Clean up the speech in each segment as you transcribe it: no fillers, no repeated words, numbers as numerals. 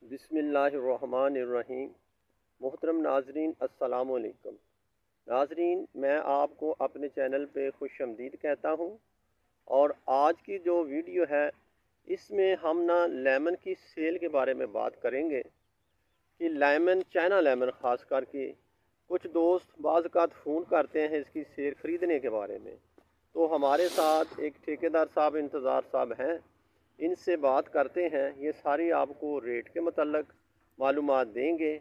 बिस्मिल्लाहिर्रहमानिर्रहीम। मोहतरम नाजरीन, अस्सलाम वालेकुम। नाजरीन, मैं आपको अपने चैनल पे खुशामदीद कहता हूँ। और आज की जो वीडियो है इसमें हम ना लेमन की सेल के बारे में बात करेंगे कि लेमन, चाइना लेमन ख़ास करके कुछ दोस्त बाज़-औक़ात फ़ोन करते हैं इसकी सेल ख़रीदने के बारे में। तो हमारे साथ एक ठेकेदार साहब इंतज़ार साहब हैं, इनसे बात करते हैं। ये सारी आपको रेट के मतलब मालूमात देंगे,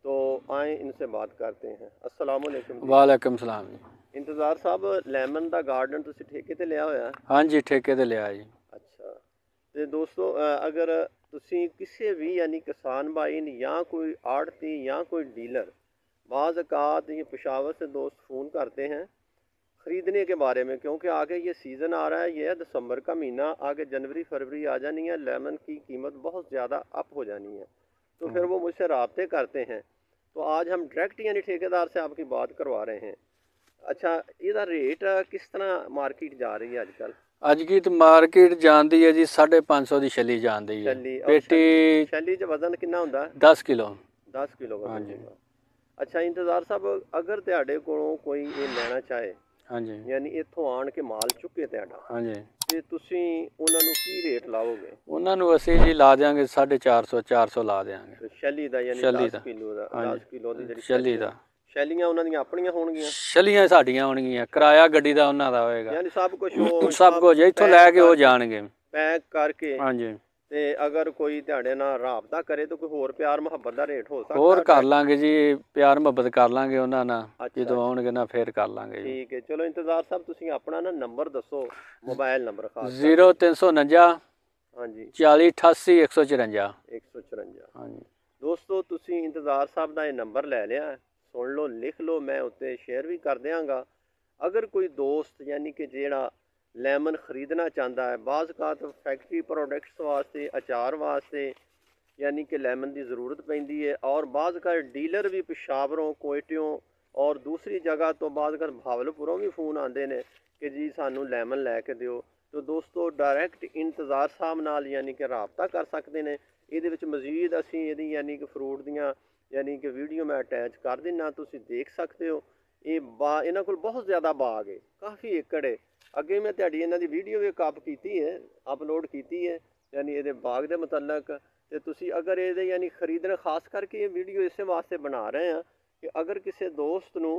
तो आए इनसे बात करते हैं। अस्सलाम वालेकुम। वालेकुम सलाम जी। इंतज़ार साहब, लेमन दा गार्डन तुसी ठेके ते लिया होया? हाँ जी, ठेके ते लिया जी। अच्छा, तो दोस्तों अगर तुसी किसी भी यानी किसान भाई या कोई आड़ती या कोई डीलर बाज़ औक़ात ये पेशावर से दोस्त फ़ोन करते हैं ख़रीदने के बारे में, क्योंकि आगे ये सीज़न आ रहा है, ये है दिसंबर का महीना, आगे जनवरी फरवरी आ जानी है, लेमन की कीमत बहुत ज़्यादा अप हो जानी है। तो फिर वो मुझसे राब्ते करते हैं। तो आज हम डायरेक्ट यानी ठेकेदार से आपकी बात करवा रहे हैं। अच्छा, इसका रेट किस तरह मार्केट जा रही है आजकल? अज की तो मार्केट जाती है जी 550 की छली जाती है। पेटी शैली च वजन कितना होंदा? 10 किलो। 10 किलो हाँ वजन जी। होगा। अच्छा इंतज़ार साहब, अगर तुहाडे कोलों कोई ये लेना चाहे, हाँ जी, यानी इत्थों आन के माल चुके तुहाडा, हाँ जी, ਤੇ ਤੁਸੀਂ ਉਹਨਾਂ ਨੂੰ ਕੀ ਰੇਟ ਲਾਓਗੇ? ਉਹਨਾਂ ਨੂੰ ਅਸੀਂ ਜੀ ਲਾ ਦਿਆਂਗੇ 450 400 ਲਾ ਦਿਆਂਗੇ। ਸ਼ੈਲੀ ਦਾ ਯਾਨੀ ਛੱਲੀ 10 ਦਾ, ਕਿਲੋ ਦਾ, ਹਾਂਜੀ 10 ਕਿਲੋ ਦੀ ਜਿਹੜੀ ਛੱਲੀ ਸ਼ੈਲੀ ਦਾ। ਸ਼ੈਲੀਆਂ ਉਹਨਾਂ ਦੀਆਂ ਆਪਣੀਆਂ ਹੋਣਗੀਆਂ? ਛੱਲੀਆਂ ਸਾਡੀਆਂ ਹੋਣਗੀਆਂ, ਕਿਰਾਇਆ ਗੱਡੀ ਦਾ ਉਹਨਾਂ ਦਾ ਹੋਏਗਾ। ਯਾਨੀ ਸਭ ਕੁਝ ਉਹ ਸਭ ਕੁਝ ਇੱਥੋਂ ਲੈ ਕੇ ਉਹ ਜਾਣਗੇ ਪੈਕ ਕਰਕੇ। ਹਾਂਜੀ। ਤੇ ਅਗਰ ਕੋਈ ਤੁਹਾਡੇ ਨਾਲ ਰਾਬਤਾ ਕਰੇ ਤਾਂ ਕੋਈ ਹੋਰ ਪਿਆਰ ਮੁਹੱਬਤ ਦਾ ਰੇਟ ਹੋ ਸਕਦਾ? ਹੋਰ ਕਰ ਲਾਂਗੇ ਜੀ, ਪਿਆਰ ਮੁਹੱਬਤ ਕਰ ਲਾਂਗੇ ਉਹਨਾਂ ਨਾਲ, ਜਦੋਂ ਆਉਣਗੇ ਨਾ ਫੇਰ ਕਰ ਲਾਂਗੇ ਜੀ। ਠੀਕ ਹੈ, ਚਲੋ ਇੰਤਜ਼ਾਰ ਸਾਹਿਬ ਤੁਸੀਂ ਆਪਣਾ ਨਾ ਨੰਬਰ ਦੱਸੋ, ਮੋਬਾਈਲ ਨੰਬਰ ਖਾਸ 0349 ਹਾਂਜੀ 40 88 154 154। ਹਾਂਜੀ। ਦੋਸਤੋ ਤੁਸੀਂ ਇੰਤਜ਼ਾਰ ਸਾਹਿਬ ਦਾ ਇਹ ਨੰਬਰ ਲੈ ਲਿਆ, ਸੁਣ ਲਓ, ਲਿਖ ਲਓ, ਮੈਂ ਉੱਤੇ ਸ਼ੇਅਰ ਵੀ ਕਰ ਦਿਆਂਗਾ। ਅਗਰ ਕੋਈ ਦੋਸਤ यानी कि ਜਿਹੜਾ लेमन ख़रीदना चाहता है, बाज़ औक़ात फैक्ट्री प्रोडक्ट्स वास्ते, अचार वास्ते यानी कि लेमन की ज़रूरत पैंदी है, और बाज़ औक़ात डीलर भी पेशावरों, कोयटियों और दूसरी जगह तो बाज़ औक़ात भावलपुरों भी फ़ोन आते हैं कि जी सानू लेमन लैके दिओ। तो दोस्तों डायरैक्ट इंतज़ार साहब नाल यानी कि राबता कर सकते हैं। ये मज़ीद असी ये यानी कि फ्रूट दियाँ यानी कि वीडियो मैं अटैच कर देना, तुसी देख सकते हो। ये इन्हां कोल बहुत ज़्यादा बाग है, काफ़ी एकड़ है। अगे मैं तुहाडी इन्हां दी वीडियो भी काप कीती है, अपलोड कीती है यानी ये बाग के मुतलक। तो तुसी अगर ये यानी खरीदना, खास करके ये वीडियो इस वास्ते बना रहे हैं कि अगर किसी दोस्त नू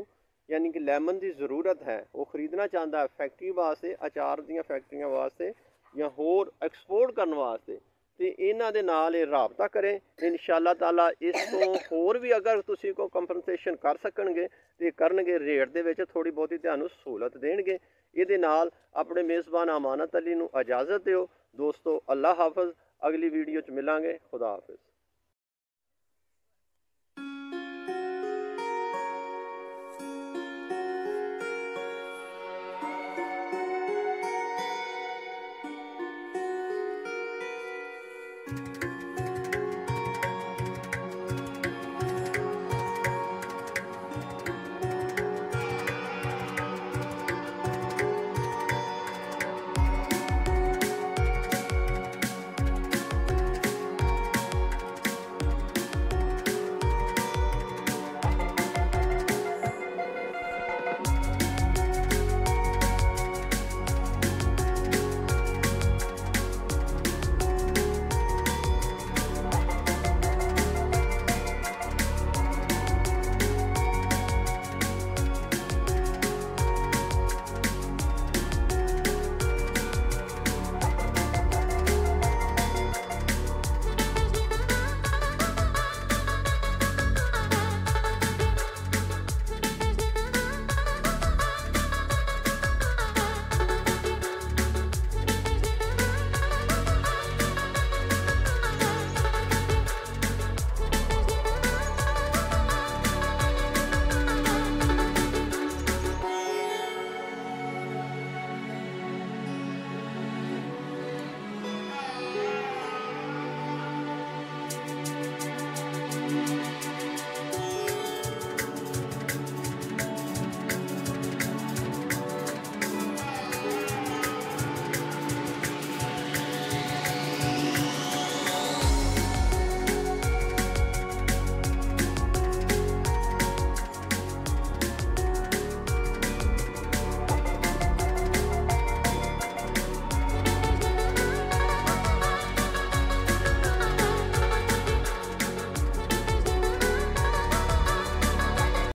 यानी कि लेमन की ज़रूरत है, वो खरीदना चाहता है फैक्ट्री वास्ते, अचार दियाँ फैक्ट्रियां वास्ते या होर एक्सपोर्ट करने वास्ते, तो इन्हां दे नाल राबता करें। इंशाअल्लाह ताला इस तो होर भी अगर तुसी को कंपनसेशन कर सकणगे तो करनगे, रेट दे विच थोड़ी बहुती तुहानू सहूलत देणगे। ਇਹਦੇ ਨਾਲ ਆਪਣੇ ਮੇਜ਼ਬਾਨ ਅਮਾਨਤ ਅਲੀ ਨੂੰ ਇਜਾਜ਼ਤ ਦਿਓ। ਦੋਸਤੋ ਅੱਲਾ ਹਾਫਿਜ਼, ਅਗਲੀ ਵੀਡੀਓ 'ਚ ਮਿਲਾਂਗੇ। ਖੁਦਾ ਹਾਫਿਜ਼।